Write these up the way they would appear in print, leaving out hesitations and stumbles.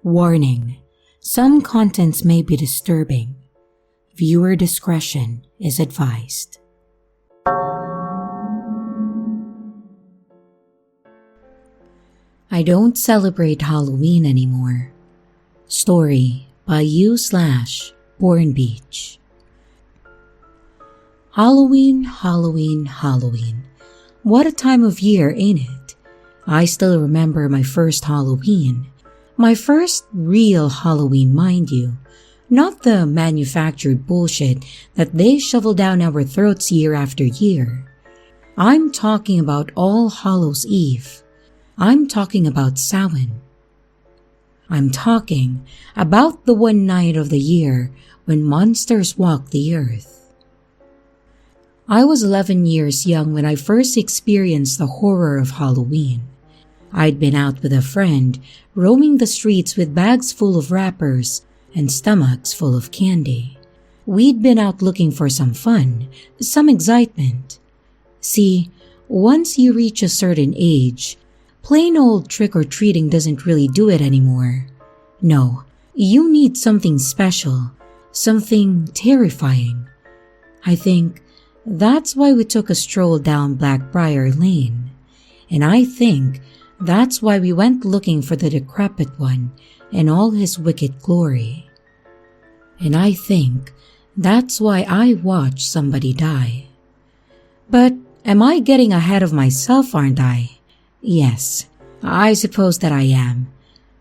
Warning: some contents may be disturbing. Viewer discretion is advised. I don't celebrate Halloween anymore. Story by u/Born Beach. Halloween, Halloween, Halloween. What a time of year, ain't it? I still remember my first Halloween. My first real Halloween, mind you. Not the manufactured bullshit that they shovel down our throats year after year. I'm talking about All Hallows Eve. I'm talking about Samhain. I'm talking about the one night of the year when monsters walk the earth. I was 11 years young when I first experienced the horror of Halloween. I'd been out with a friend, roaming the streets with bags full of wrappers and stomachs full of candy. We'd been out looking for some fun, some excitement. See, once you reach a certain age, plain old trick-or-treating doesn't really do it anymore. No, you need something special, something terrifying. I think that's why we took a stroll down Blackbriar Lane. And I think that's why we went looking for the decrepit one in all his wicked glory. And I think that's why I watched somebody die. But am I getting ahead of myself, aren't I? Yes, I suppose that I am.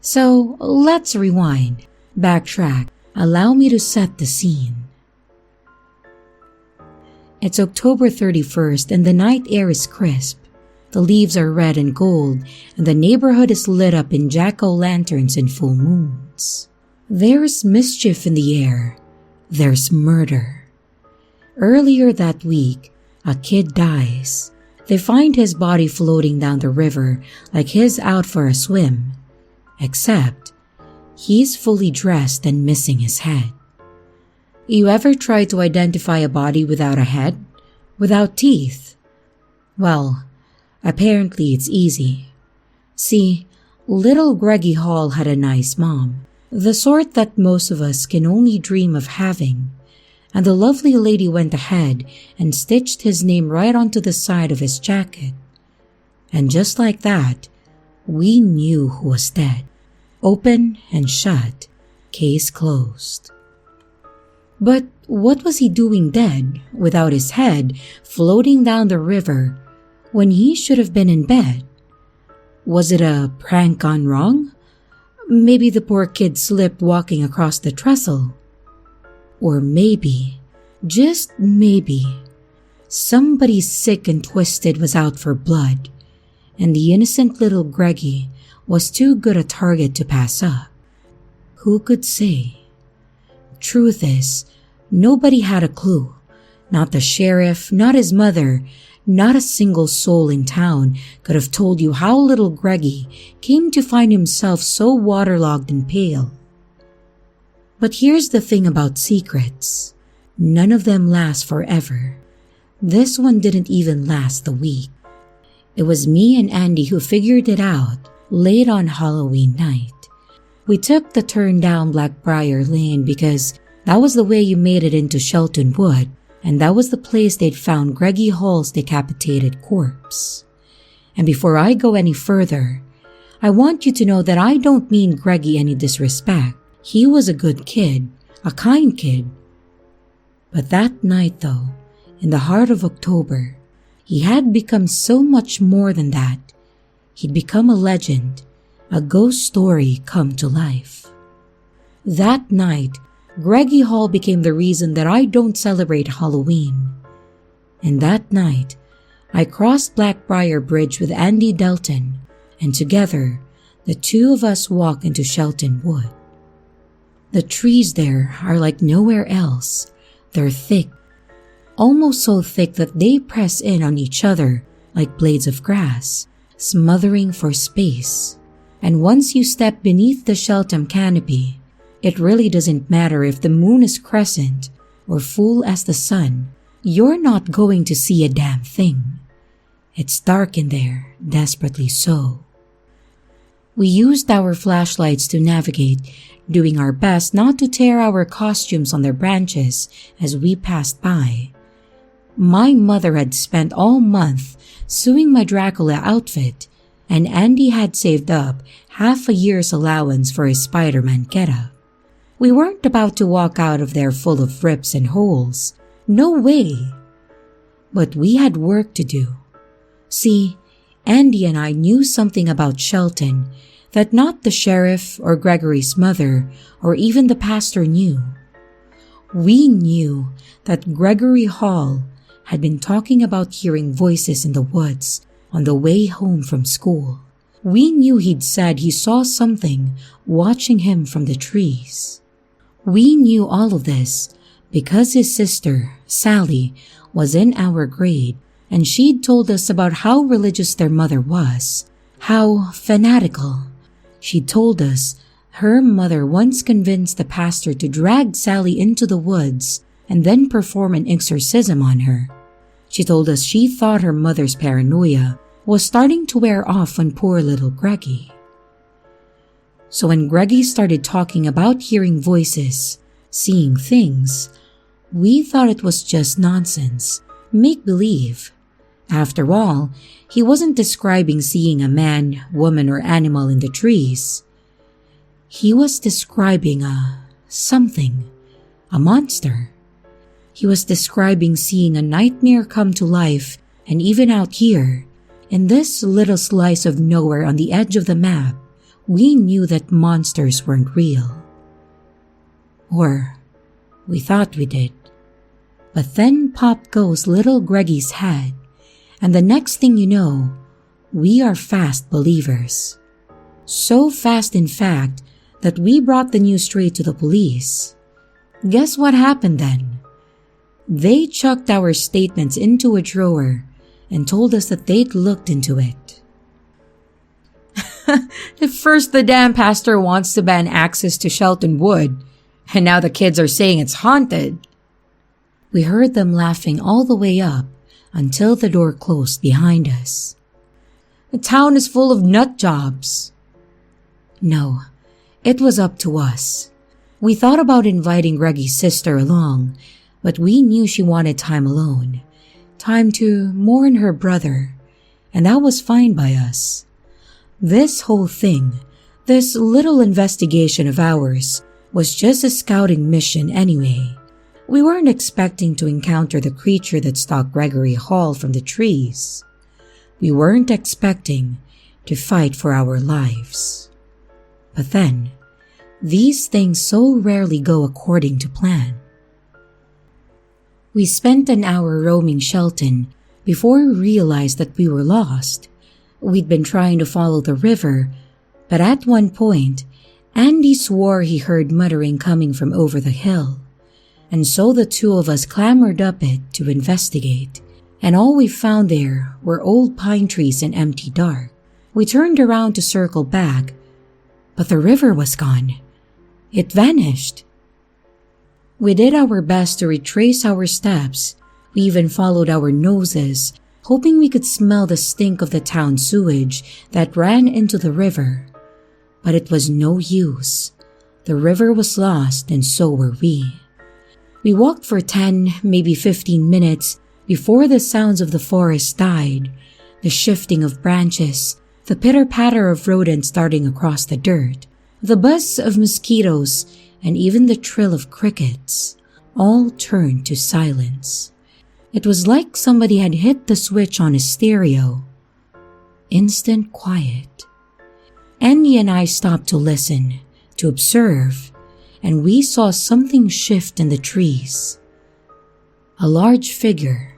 So let's rewind, backtrack, allow me to set the scene. It's October 31st and the night air is crisp. The leaves are red and gold, and the neighborhood is lit up in jack-o'-lanterns and full moons. There's mischief in the air. There's murder. Earlier that week, a kid dies. They find his body floating down the river like he's out for a swim. Except, he's fully dressed and missing his head. You ever try to identify a body without a head? Without teeth? Well, apparently it's easy. See, little Greggy Hall had a nice mom, the sort that most of us can only dream of having, and the lovely lady went ahead and stitched his name right onto the side of his jacket. And just like that, we knew who was dead. Open and shut, case closed. But what was he doing dead, without his head, floating down the river, when he should have been in bed? Was it a prank gone wrong? Maybe the poor kid slipped walking across the trestle. Or maybe, just maybe, somebody sick and twisted was out for blood, and the innocent little Greggy was too good a target to pass up. Who could say? Truth is, nobody had a clue. Not the sheriff, not his mother, not a single soul in town could have told you how little Greggy came to find himself so waterlogged and pale. But here's the thing about secrets. None of them last forever. This one didn't even last a week. It was me and Andy who figured it out late on Halloween night. We took the turn down Blackbriar Lane because that was the way you made it into Shelton Wood, and that was the place they'd found Greggy Hall's decapitated corpse. And before I go any further, I want you to know that I don't mean Greggy any disrespect. He was a good kid, a kind kid. But that night though, in the heart of October, he had become so much more than that. He'd become a legend, a ghost story come to life. That night, Greggy Hall became the reason that I don't celebrate Halloween. And that night, I crossed Blackbriar Bridge with Andy Delton, and together, the two of us walked into Shelton Wood. The trees there are like nowhere else. They're thick, almost so thick that they press in on each other like blades of grass, smothering for space. And once you step beneath the Shelton canopy, it really doesn't matter if the moon is crescent or full as the sun. You're not going to see a damn thing. It's dark in there, desperately so. We used our flashlights to navigate, doing our best not to tear our costumes on their branches as we passed by. My mother had spent all month sewing my Dracula outfit, and Andy had saved up half a year's allowance for his Spider-Man getup. We weren't about to walk out of there full of rips and holes. No way! But we had work to do. See, Andy and I knew something about Shelton that not the sheriff or Gregory's mother or even the pastor knew. We knew that Gregory Hall had been talking about hearing voices in the woods on the way home from school. We knew he'd said he saw something watching him from the trees. We knew all of this because his sister, Sally, was in our grade, and she'd told us about how religious their mother was, how fanatical. She told us her mother once convinced the pastor to drag Sally into the woods and then perform an exorcism on her. She told us she thought her mother's paranoia was starting to wear off on poor little Greggy. So when Greggy started talking about hearing voices, seeing things, we thought it was just nonsense, make-believe. After all, he wasn't describing seeing a man, woman, or animal in the trees. He was describing something, a monster. He was describing seeing a nightmare come to life, and even out here, in this little slice of nowhere on the edge of the map, we knew that monsters weren't real. Or, we thought we did. But then pop goes little Greggy's head, and the next thing you know, we are fast believers. So fast, in fact, that we brought the news straight to the police. Guess what happened then? They chucked our statements into a drawer and told us that they'd looked into it. At first the damn pastor wants to ban access to Shelton Wood, and now the kids are saying it's haunted. We heard them laughing all the way up until the door closed behind us. The town is full of nut jobs. No, it was up to us. We thought about inviting Greggy's sister along, but we knew she wanted time alone, time to mourn her brother, and that was fine by us. This whole thing, this little investigation of ours, was just a scouting mission anyway. We weren't expecting to encounter the creature that stalked Gregory Hall from the trees. We weren't expecting to fight for our lives. But then, these things so rarely go according to plan. We spent an hour roaming Shelton before we realized that we were lost. We'd been trying to follow the river, but at one point, Andy swore he heard muttering coming from over the hill. And so the two of us clambered up it to investigate, and all we found there were old pine trees and empty dark. We turned around to circle back, but the river was gone. It vanished. We did our best to retrace our steps. We even followed our noses, hoping we could smell the stink of the town sewage that ran into the river. But it was no use. The river was lost, and so were we. We walked for 10, maybe 15 minutes before the sounds of the forest died, the shifting of branches, the pitter-patter of rodents darting across the dirt, the buzz of mosquitoes, and even the trill of crickets, all turned to silence. It was like somebody had hit the switch on a stereo. Instant quiet. Andy and I stopped to listen, to observe, and we saw something shift in the trees. A large figure,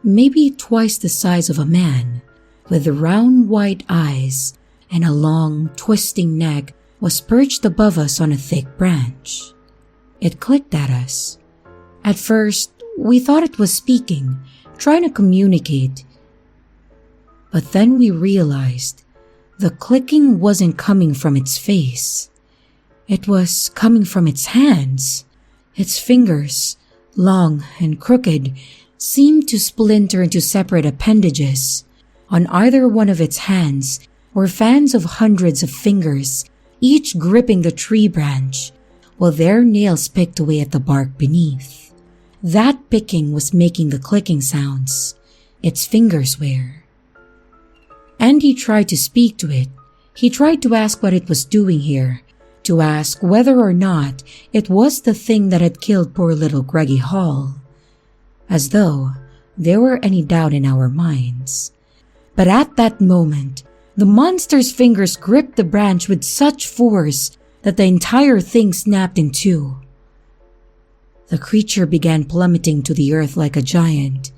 maybe twice the size of a man, with round white eyes and a long, twisting neck, was perched above us on a thick branch. It clicked at us. At first, we thought it was speaking, trying to communicate. But then we realized the clicking wasn't coming from its face. It was coming from its hands. Its fingers, long and crooked, seemed to splinter into separate appendages. On either one of its hands were fans of hundreds of fingers, each gripping the tree branch, while their nails picked away at the bark beneath. That picking was making the clicking sounds its fingers were. Andy tried to speak to it. He tried to ask what it was doing here, to ask whether or not it was the thing that had killed poor little Greggy Hall. As though there were any doubt in our minds. But at that moment, the monster's fingers gripped the branch with such force that the entire thing snapped in two. The creature began plummeting to the earth like a giant,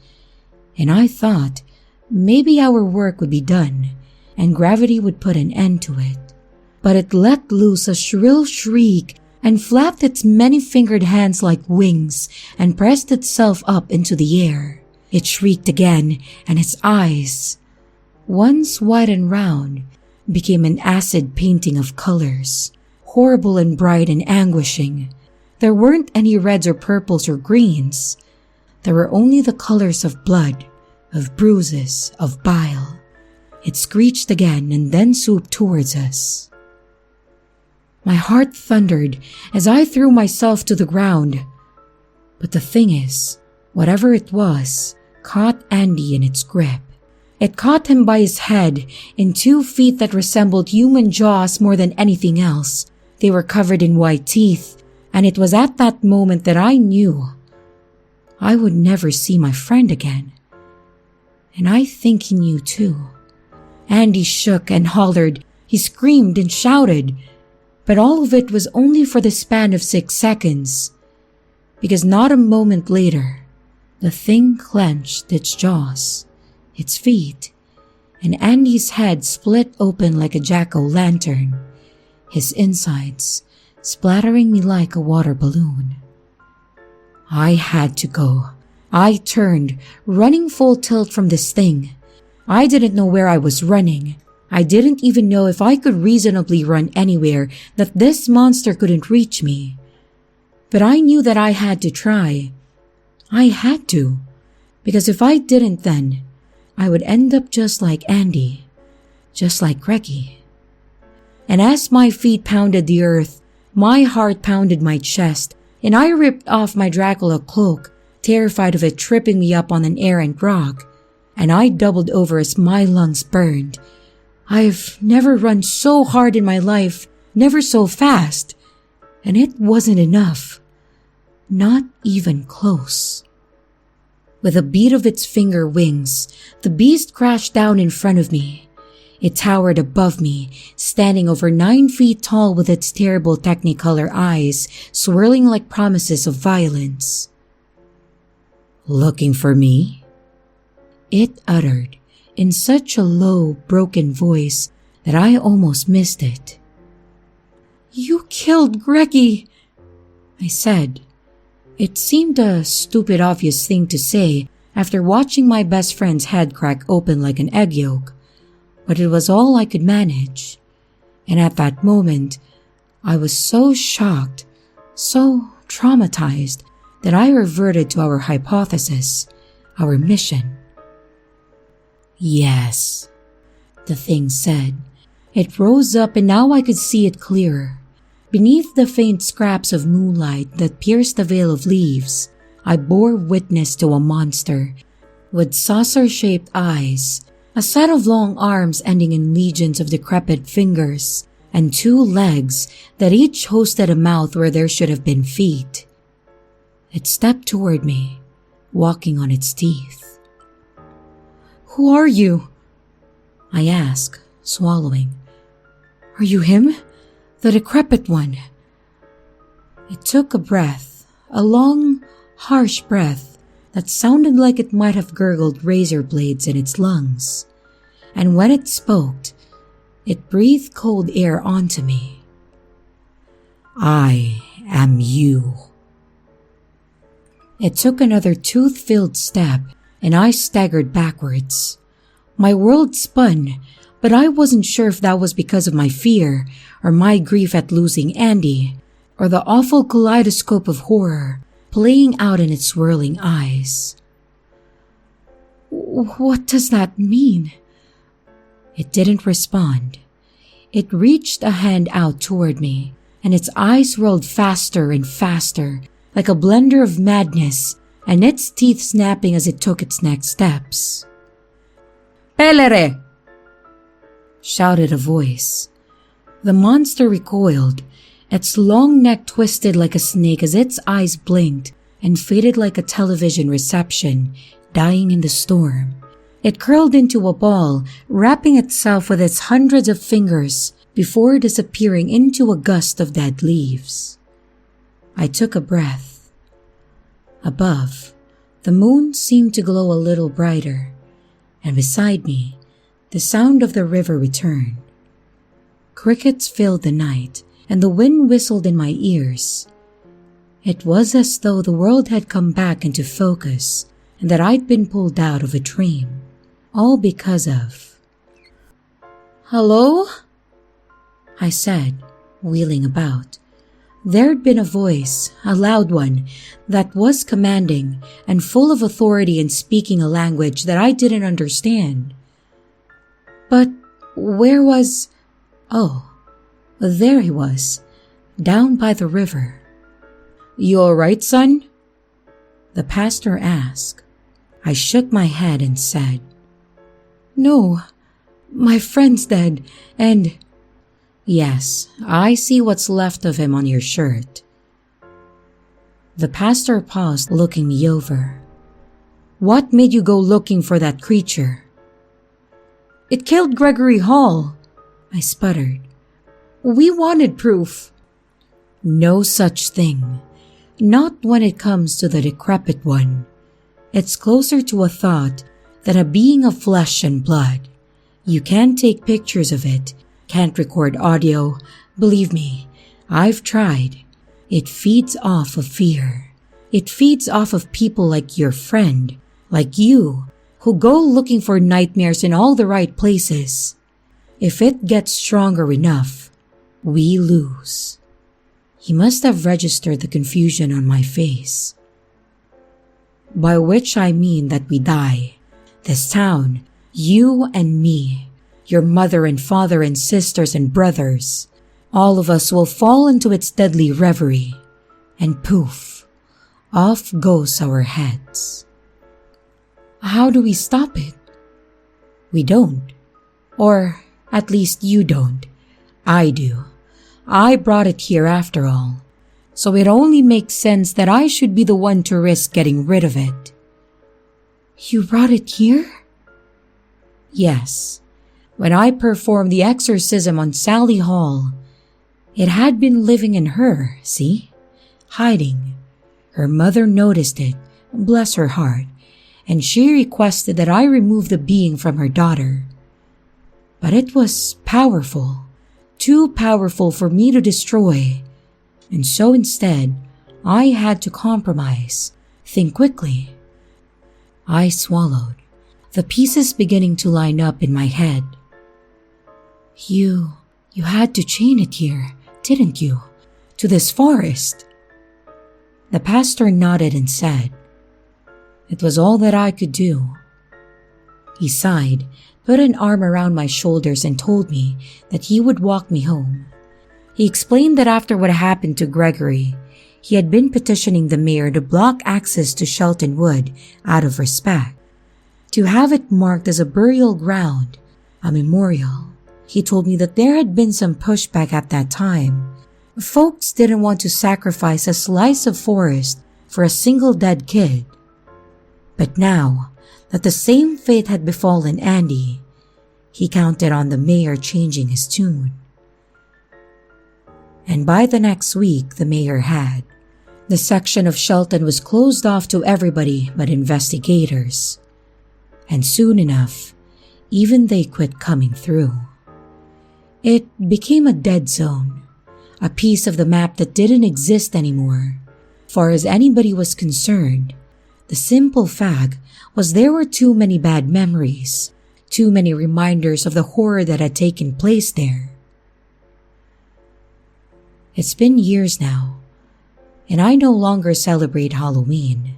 and I thought maybe our work would be done and gravity would put an end to it. But it let loose a shrill shriek and flapped its many-fingered hands like wings and pressed itself up into the air. It shrieked again, and its eyes, once wide and round, became an acid painting of colors, horrible and bright and anguishing. There weren't any reds or purples or greens. There were only the colors of blood, of bruises, of bile. It screeched again and then swooped towards us. My heart thundered as I threw myself to the ground. But the thing is, whatever it was, caught Andy in its grip. It caught him by his head in 2 feet that resembled human jaws more than anything else. They were covered in white teeth, and it was at that moment that I knew I would never see my friend again. And I think he knew too. Andy shook and hollered. He screamed and shouted. But all of it was only for the span of 6 seconds, because not a moment later, the thing clenched its jaws, its feet, and Andy's head split open like a jack-o'-lantern, his insides splattering me like a water balloon. I had to go. I turned, running full tilt from this thing. I didn't know where I was running. I didn't even know if I could reasonably run anywhere that this monster couldn't reach me. But I knew that I had to try. I had to. Because if I didn't then, I would end up just like Andy. Just like Greggy. And as my feet pounded the earth, my heart pounded my chest, and I ripped off my Dracula cloak, terrified of it tripping me up on an errant rock, and I doubled over as my lungs burned. I've never run so hard in my life, never so fast, and it wasn't enough. Not even close. With a beat of its finger wings, the beast crashed down in front of me. It towered above me, standing over 9 feet tall with its terrible technicolor eyes swirling like promises of violence. "Looking for me?" it uttered, in such a low, broken voice that I almost missed it. "You killed Greggy," I said. It seemed a stupid, obvious thing to say after watching my best friend's head crack open like an egg yolk, but it was all I could manage. And at that moment, I was so shocked, so traumatized, that I reverted to our hypothesis, our mission. "Yes," the thing said. It rose up and now I could see it clearer. Beneath the faint scraps of moonlight that pierced the veil of leaves, I bore witness to a monster with saucer-shaped eyes, a set of long arms ending in legions of decrepit fingers, and 2 legs that each hosted a mouth where there should have been feet. It stepped toward me, walking on its teeth. "Who are you?" I asked, swallowing. "Are you him? The decrepit one?" It took a breath, a long, harsh breath that sounded like it might have gurgled razor blades in its lungs. And when it spoke, it breathed cold air onto me. "I am you." It took another tooth-filled step, and I staggered backwards. My world spun, but I wasn't sure if that was because of my fear, or my grief at losing Andy, or the awful kaleidoscope of horror playing out in its swirling eyes. "What does that mean?" It didn't respond. It reached a hand out toward me, and its eyes rolled faster and faster, like a blender of madness, and its teeth snapping as it took its next steps. "Pelere!" shouted a voice. The monster recoiled, its long neck twisted like a snake as its eyes blinked and faded like a television reception, dying in the storm. It curled into a ball, wrapping itself with its hundreds of fingers before disappearing into a gust of dead leaves. I took a breath. Above, the moon seemed to glow a little brighter, and beside me, the sound of the river returned. Crickets filled the night, and the wind whistled in my ears. It was as though the world had come back into focus and that I'd been pulled out of a dream, all because of... "Hello?" I said, wheeling about. There'd been a voice, a loud one, that was commanding and full of authority in speaking a language that I didn't understand. But where was... Oh, there he was, down by the river. "You all right, son?" the pastor asked. I shook my head and said, "No, my friend's dead, and..." "Yes, I see what's left of him on your shirt." The pastor paused, looking me over. "What made you go looking for that creature?" "It killed Gregory Hall," I sputtered. "We wanted proof." "No such thing. Not when it comes to the decrepit one. It's closer to a thought than a being of flesh and blood. You can't take pictures of it, can't record audio. Believe me, I've tried. It feeds off of fear. It feeds off of people like your friend, like you, who go looking for nightmares in all the right places. If it gets stronger enough, we lose." He must have registered the confusion on my face. "By which I mean that we die. This town, you and me, your mother and father and sisters and brothers, all of us will fall into its deadly reverie, and poof, off goes our heads." "How do we stop it?" "We don't. Or at least you don't. I do. I brought it here after all, so it only makes sense that I should be the one to risk getting rid of it." "You brought it here?" "Yes. When I performed the exorcism on Sally Hall, it had been living in her, see? Hiding. Her mother noticed it, bless her heart, and she requested that I remove the being from her daughter. But it was powerful. Too powerful for me to destroy, and so instead, I had to compromise, think quickly. I swallowed, the pieces beginning to line up in my head. You had to chain it here, didn't you? To this forest?" The pastor nodded and said, "It was all that I could do." He sighed, put an arm around my shoulders and told me that he would walk me home. He explained that after what happened to Gregory, he had been petitioning the mayor to block access to Shelton Wood out of respect, to have it marked as a burial ground, a memorial. He told me that there had been some pushback at that time. Folks didn't want to sacrifice a slice of forest for a single dead kid. But now that the same fate had befallen Andy, he counted on the mayor changing his tune. And by the next week, the mayor had. The section of Shelton was closed off to everybody but investigators. And soon enough, even they quit coming through. It became a dead zone, a piece of the map that didn't exist anymore. Far as anybody was concerned, the simple fact was there were too many bad memories, too many reminders of the horror that had taken place there. It's been years now, and I no longer celebrate Halloween.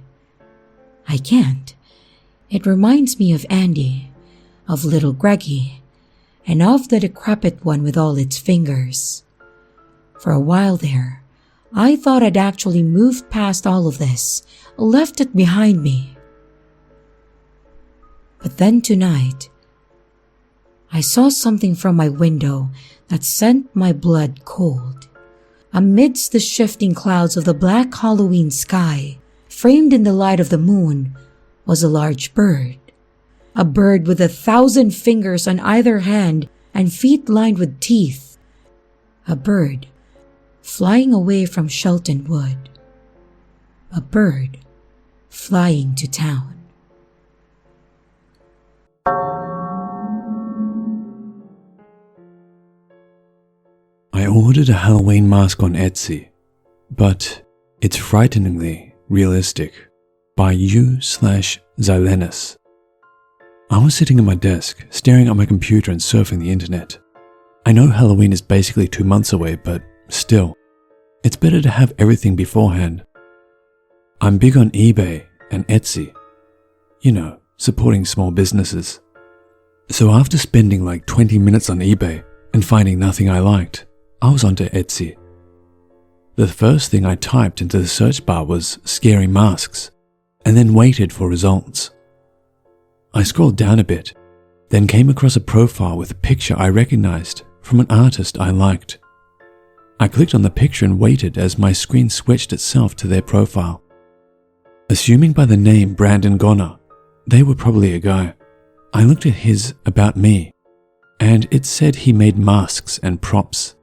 I can't. It reminds me of Andy, of little Greggy, and of the decrepit one with all its fingers. For a while there, I thought I'd actually moved past all of this, left it behind me. But then tonight, I saw something from my window that sent my blood cold. Amidst the shifting clouds of the black Halloween sky, framed in the light of the moon, was a large bird. A bird with 1,000 fingers on either hand and feet lined with teeth. A bird flying away from Shelton Wood. A bird flying to town. I ordered a Halloween mask on Etsy, but it's frighteningly realistic by u/Zylenus. I was sitting at my desk, staring at my computer and surfing the internet. I know Halloween is basically 2 months away, but still, it's better to have everything beforehand. I'm big on eBay and Etsy. You know, supporting small businesses. So after spending like 20 minutes on eBay and finding nothing I liked, I was onto Etsy. The first thing I typed into the search bar was scary masks, and then waited for results. I scrolled down a bit, then came across a profile with a picture I recognized from an artist I liked. I clicked on the picture and waited as my screen switched itself to their profile. Assuming by the name Brandon Gonner, they were probably a guy. I looked at his About Me, and it said he made masks and props.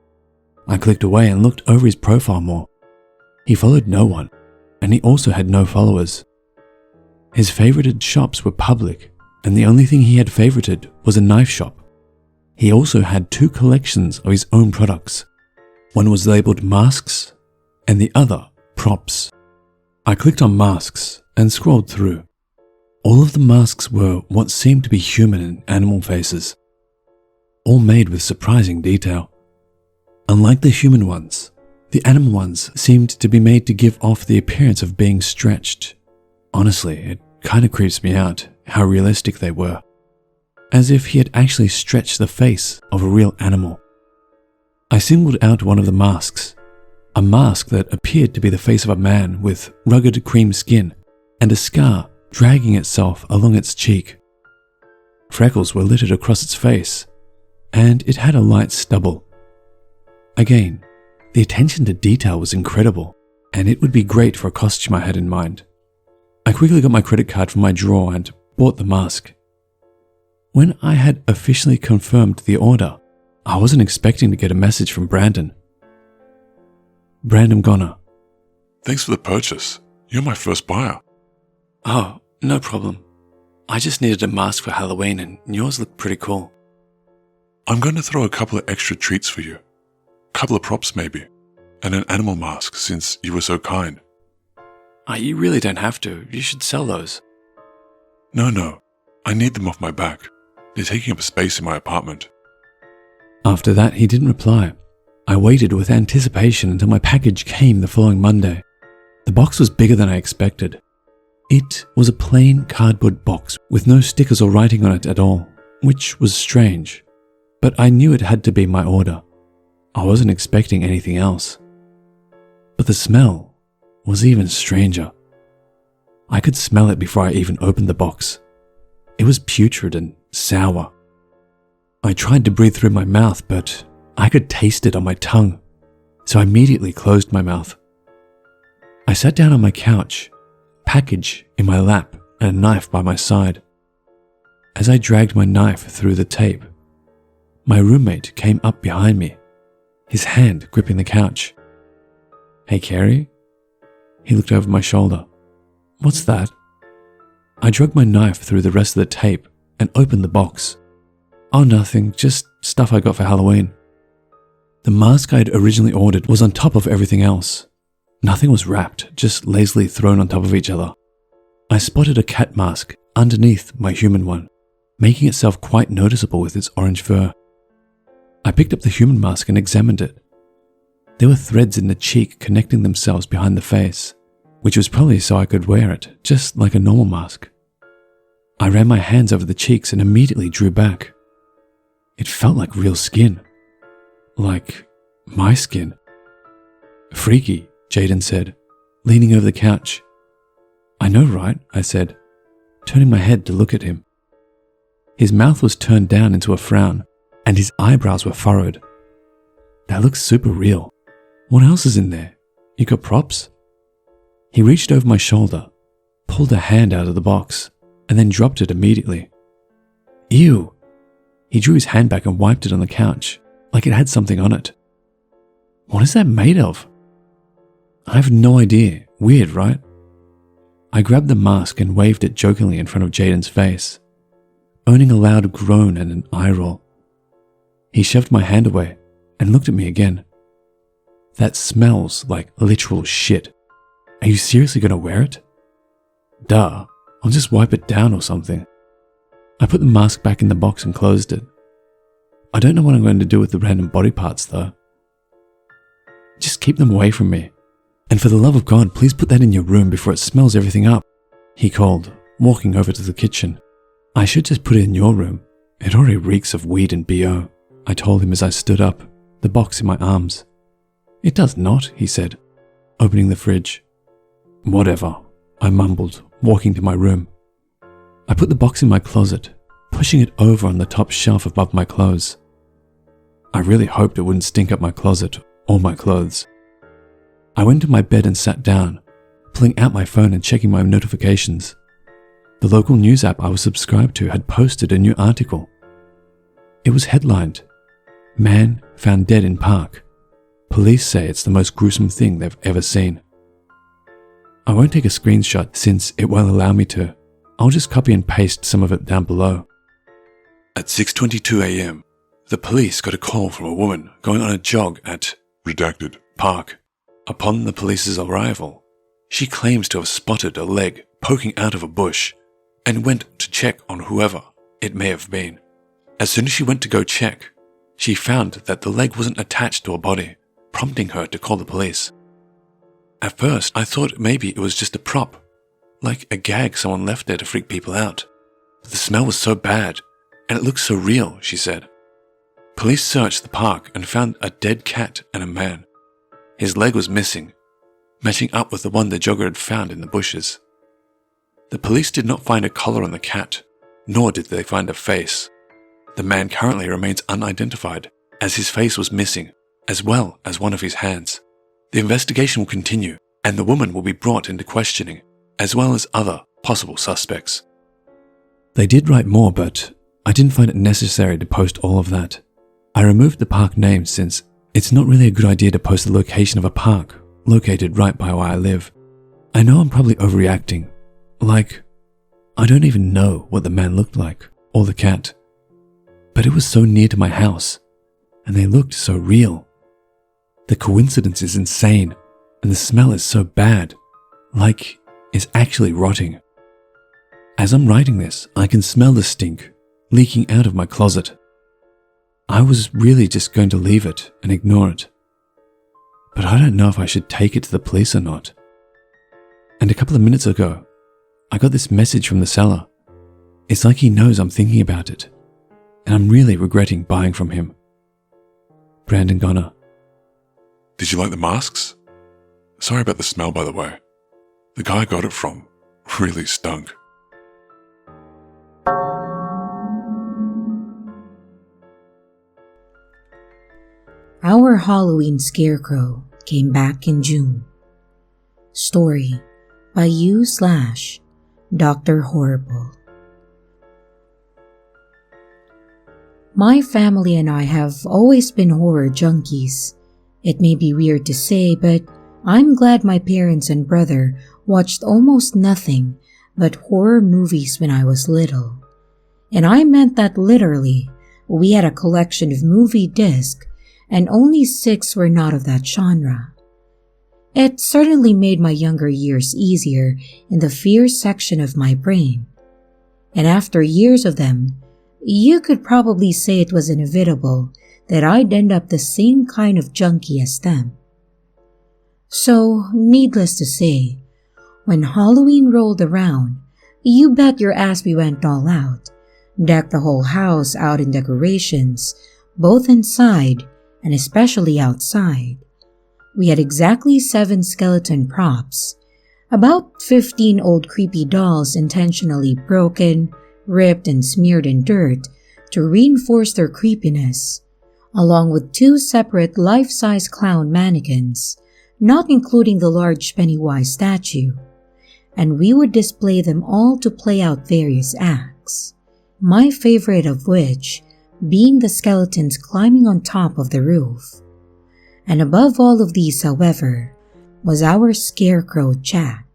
I clicked away and looked over his profile more. He followed no one, and he also had no followers. His favorited shops were public, and the only thing he had favorited was a knife shop. He also had 2 collections of his own products. One was labeled masks, and the other props. I clicked on masks and scrolled through. All of the masks were what seemed to be human and animal faces, all made with surprising detail. Unlike the human ones, the animal ones seemed to be made to give off the appearance of being stretched. Honestly, it kind of creeps me out how realistic they were, as if he had actually stretched the face of a real animal. I singled out one of the masks, a mask that appeared to be the face of a man with rugged cream skin and a scar dragging itself along its cheek. Freckles were littered across its face, and it had a light stubble. Again, the attention to detail was incredible, and it would be great for a costume I had in mind. I quickly got my credit card from my drawer and bought the mask. When I had officially confirmed the order, I wasn't expecting to get a message from Brandon. Brandon Gonner. Thanks for the purchase. You're my first buyer. Oh, no problem. I just needed a mask for Halloween and yours looked pretty cool. I'm going to throw a couple of extra treats for you. Couple of props maybe, and an animal mask since you were so kind. You really don't have to. You should sell those. No. I need them off my back. They're taking up space in my apartment. After that, he didn't reply. I waited with anticipation until my package came the following Monday. The box was bigger than I expected. It was a plain cardboard box with no stickers or writing on it at all, which was strange. But I knew it had to be my order. I wasn't expecting anything else. But the smell was even stranger. I could smell it before I even opened the box. It was putrid and sour. I tried to breathe through my mouth, but I could taste it on my tongue, so I immediately closed my mouth. I sat down on my couch, package in my lap and a knife by my side. As I dragged my knife through the tape, my roommate came up behind me, his hand gripping the couch. "Hey, Carrie?" He looked over my shoulder. "What's that?" I dragged my knife through the rest of the tape and opened the box. "Oh, nothing, just stuff I got for Halloween." The mask I had originally ordered was on top of everything else. Nothing was wrapped, just lazily thrown on top of each other. I spotted a cat mask underneath my human one, making itself quite noticeable with its orange fur. I picked up the human mask and examined it. There were threads in the cheek connecting themselves behind the face, which was probably so I could wear it, just like a normal mask. I ran my hands over the cheeks and immediately drew back. It felt like real skin. Like my skin. Freaky, Jaden said, leaning over the couch. I know, right? I said, turning my head to look at him. His mouth was turned down into a frown, and his eyebrows were furrowed. That looks super real. What else is in there? You got props? He reached over my shoulder, pulled a hand out of the box, and then dropped it immediately. Ew! He drew his hand back and wiped it on the couch, like it had something on it. What is that made of? I have no idea. Weird, right? I grabbed the mask and waved it jokingly in front of Jaden's face, owning a loud groan and an eye roll. He shoved my hand away and looked at me again. That smells like literal shit. Are you seriously going to wear it? Duh, I'll just wipe it down or something. I put the mask back in the box and closed it. I don't know what I'm going to do with the random body parts though. Just keep them away from me. And for the love of God, please put that in your room before it smells everything up, he called, walking over to the kitchen. I should just put it in your room. It already reeks of weed and BO, I told him as I stood up, the box in my arms. It does not, he said, opening the fridge. Whatever, I mumbled, walking to my room. I put the box in my closet, pushing it over on the top shelf above my clothes. I really hoped it wouldn't stink up my closet or my clothes. I went to my bed and sat down, pulling out my phone and checking my notifications. The local news app I was subscribed to had posted a new article. It was headlined, "Man found dead in park. Police say it's the most gruesome thing they've ever seen." I won't take a screenshot since it won't allow me to. I'll just copy and paste some of it down below. At 6:22 a.m., the police got a call from a woman going on a jog at redacted park. Upon the police's arrival, she claims to have spotted a leg poking out of a bush and went to check on whoever it may have been. As soon as she went to go check, she found that the leg wasn't attached to a body, prompting her to call the police. At first, I thought maybe it was just a prop, like a gag someone left there to freak people out. But the smell was so bad, and it looked so real, she said. Police searched the park and found a dead cat and a man. His leg was missing, matching up with the one the jogger had found in the bushes. The police did not find a collar on the cat, nor did they find a face. The man currently remains unidentified, as his face was missing, as well as one of his hands. The investigation will continue, and the woman will be brought into questioning, as well as other possible suspects. They did write more, but I didn't find it necessary to post all of that. I removed the park name since it's not really a good idea to post the location of a park located right by where I live. I know I'm probably overreacting. Like, I don't even know what the man looked like, or the cat. But it was so near to my house, and they looked so real. The coincidence is insane, and the smell is so bad, like it's actually rotting. As I'm writing this, I can smell the stink leaking out of my closet. I was really just going to leave it and ignore it. But I don't know if I should take it to the police or not. And a couple of minutes ago, I got this message from the seller. It's like he knows I'm thinking about it, and I'm really regretting buying from him. Brandon Gonner. Did you like the masks? Sorry about the smell, by the way. The guy I got it from really stunk. Our Halloween Scarecrow came back in June. Story by you/Dr. Horrible. My family and I have always been horror junkies. It may be weird to say, but I'm glad my parents and brother watched almost nothing but horror movies when I was little. And I meant that literally. We had a collection of movie discs, and only 6 were not of that genre. It certainly made my younger years easier in the fear section of my brain. And after years of them, you could probably say it was inevitable that I'd end up the same kind of junkie as them. So, needless to say, when Halloween rolled around, you bet your ass we went all out, decked the whole house out in decorations, both inside and especially outside. We had exactly 7 skeleton props, about 15 old creepy dolls intentionally broken, ripped, and smeared in dirt to reinforce their creepiness, along with 2 separate life-size clown mannequins, not including the large Pennywise statue, and we would display them all to play out various acts, my favorite of which being the skeletons climbing on top of the roof. And above all of these, however, was our scarecrow Jack.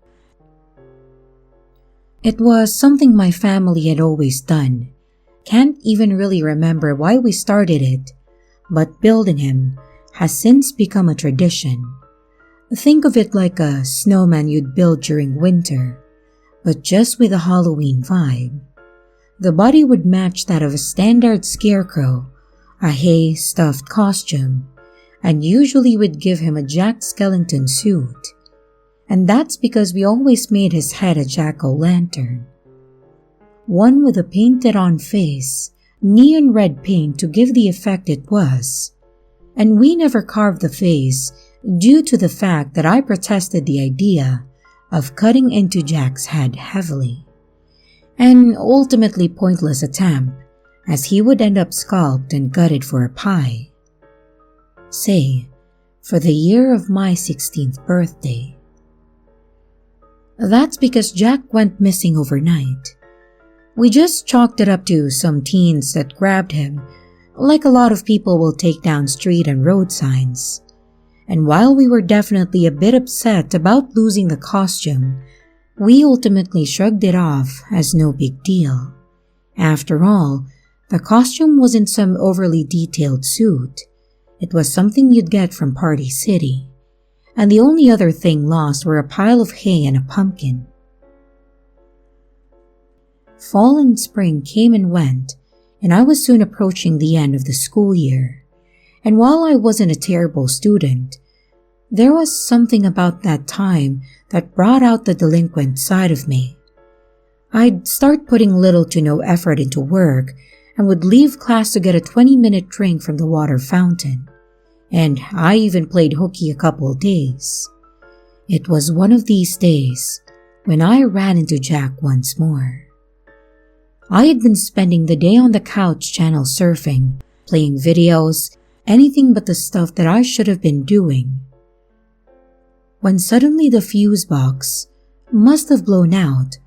It was something my family had always done. Can't even really remember why we started it, but building him has since become a tradition. Think of it like a snowman you'd build during winter, but just with a Halloween vibe. The body would match that of a standard scarecrow, a hay stuffed costume, and usually would give him a Jack Skellington suit. And that's because we always made his head a jack-o'-lantern. One with a painted-on face, neon red paint to give the effect it was. And we never carved the face due to the fact that I protested the idea of cutting into Jack's head heavily. An ultimately pointless attempt, as he would end up scalped and gutted for a pie. Say, for the year of my 16th birthday. That's because Jack went missing overnight. We just chalked it up to some teens that grabbed him, like a lot of people will take down street and road signs. And while we were definitely a bit upset about losing the costume, we ultimately shrugged it off as no big deal. After all, the costume wasn't some overly detailed suit. It was something you'd get from Party City, and the only other thing lost were a pile of hay and a pumpkin. Fall and spring came and went, and I was soon approaching the end of the school year. And while I wasn't a terrible student, there was something about that time that brought out the delinquent side of me. I'd start putting little to no effort into work and would leave class to get a 20-minute drink from the water fountain. And I even played hooky a couple days. It was one of these days when I ran into Jack once more. I had been spending the day on the couch channel surfing, playing videos, anything but the stuff that I should have been doing. When suddenly the fuse box must have blown out,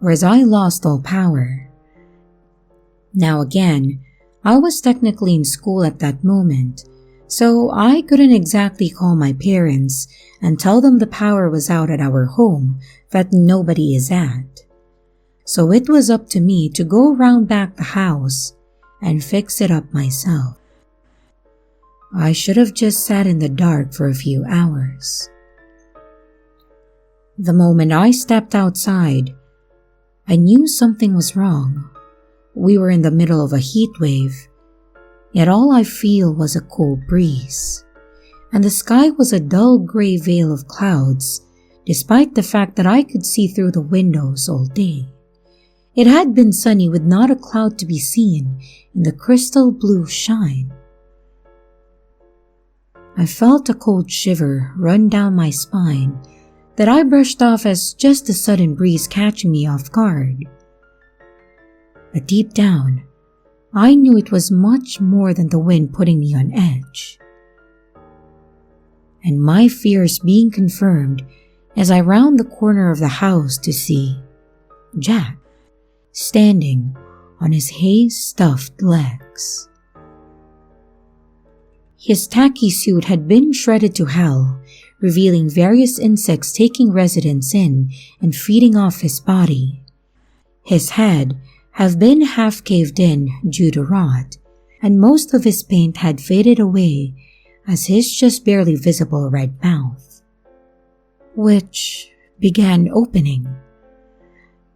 or as I lost all power. Now again, I was technically in school at that moment, so I couldn't exactly call my parents and tell them the power was out at our home that nobody is at. So it was up to me to go around back the house and fix it up myself. I should have just sat in the dark for a few hours. The moment I stepped outside, I knew something was wrong. We were in the middle of a heat wave, yet all I feel was a cool breeze, and the sky was a dull gray veil of clouds, despite the fact that I could see through the windows all day. It had been sunny with not a cloud to be seen in the crystal blue shine. I felt a cold shiver run down my spine that I brushed off as just a sudden breeze catching me off guard. But deep down, I knew it was much more than the wind putting me on edge. And my fears being confirmed as I round the corner of the house to see Jack standing on his hay-stuffed legs. His tacky suit had been shredded to hell, revealing various insects taking residence in and feeding off his body. His head had been half caved in due to rot, and most of his paint had faded away as his just barely visible red mouth, which began opening.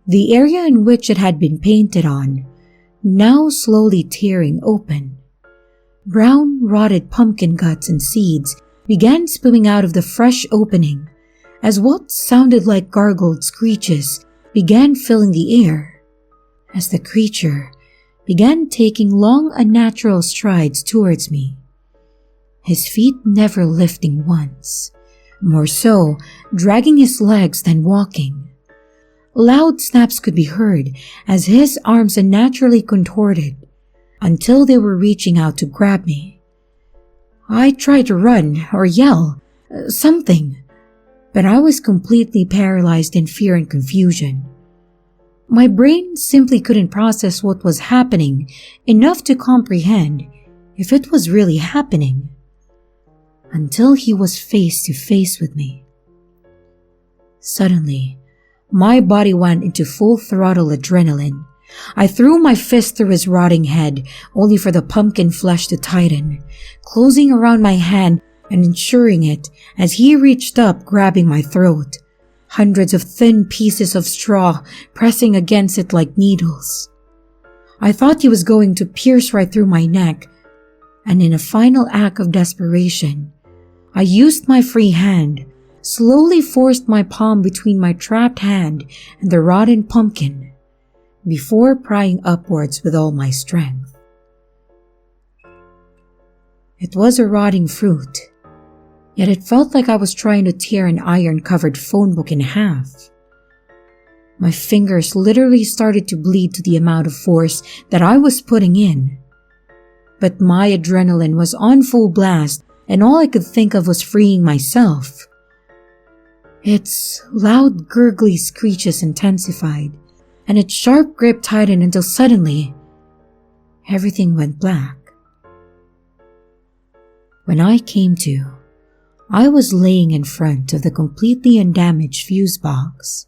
The area in which it had been painted on, now slowly tearing open. Brown, rotted pumpkin guts and seeds began spewing out of the fresh opening as what sounded like gargled screeches began filling the air as the creature began taking long, unnatural strides towards me, his feet never lifting once, more so dragging his legs than walking. Loud snaps could be heard as his arms unnaturally contorted until they were reaching out to grab me. I tried to run or yell, something, but I was completely paralyzed in fear and confusion. My brain simply couldn't process what was happening enough to comprehend if it was really happening, until he was face to face with me. Suddenly, my body went into full throttle adrenaline. I threw my fist through his rotting head, only for the pumpkin flesh to tighten, closing around my hand and ensuring it as he reached up, grabbing my throat, hundreds of thin pieces of straw pressing against it like needles. I thought he was going to pierce right through my neck, and in a final act of desperation, I used my free hand, slowly forced my palm between my trapped hand and the rotten pumpkin, before prying upwards with all my strength. It was a rotting fruit, yet it felt like I was trying to tear an iron-covered phone book in half. My fingers literally started to bleed to the amount of force that I was putting in. But my adrenaline was on full blast, and all I could think of was freeing myself. Its loud gurgly screeches intensified, and its sharp grip tightened until suddenly, everything went black. When I came to, I was laying in front of the completely undamaged fuse box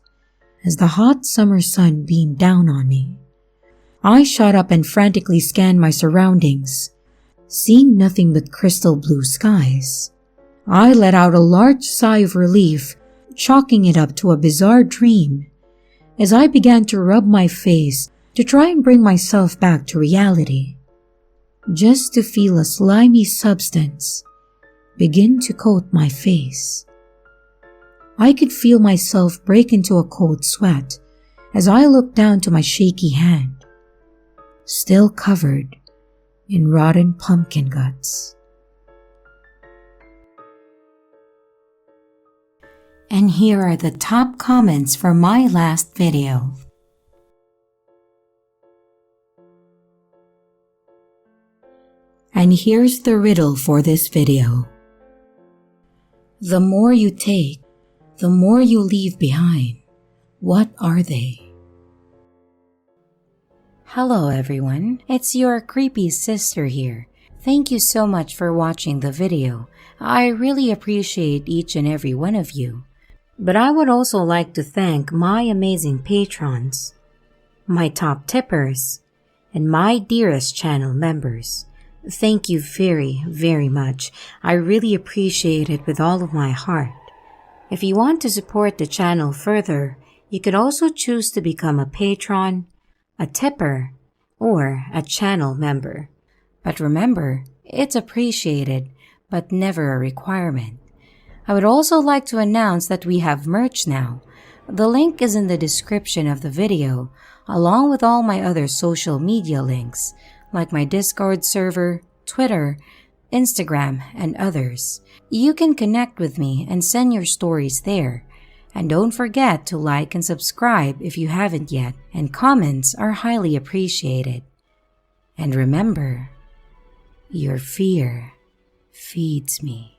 as the hot summer sun beamed down on me. I shot up and frantically scanned my surroundings, seeing nothing but crystal blue skies. I let out a large sigh of relief, chalking it up to a bizarre dream, as I began to rub my face to try and bring myself back to reality, just to feel a slimy substance begin to coat my face. I could feel myself break into a cold sweat as I looked down to my shaky hand, still covered in rotten pumpkin guts. And here are the top comments for my last video. And here's the riddle for this video. The more you take, the more you leave behind. What are they? Hello everyone, it's your creepy sister here. Thank you so much for watching the video. I really appreciate each and every one of you. But I would also like to thank my amazing patrons, my top tippers, and my dearest channel members. Thank you very, very much. I really appreciate it with all of my heart. If you want to support the channel further, you could also choose to become a patron, a tipper, or a channel member. But remember, it's appreciated, but never a requirement. I would also like to announce that we have merch now. The link is in the description of the video, along with all my other social media links, like my Discord server, Twitter, Instagram, and others. You can connect with me and send your stories there. And don't forget to like and subscribe if you haven't yet, and comments are highly appreciated. And remember, your fear feeds me.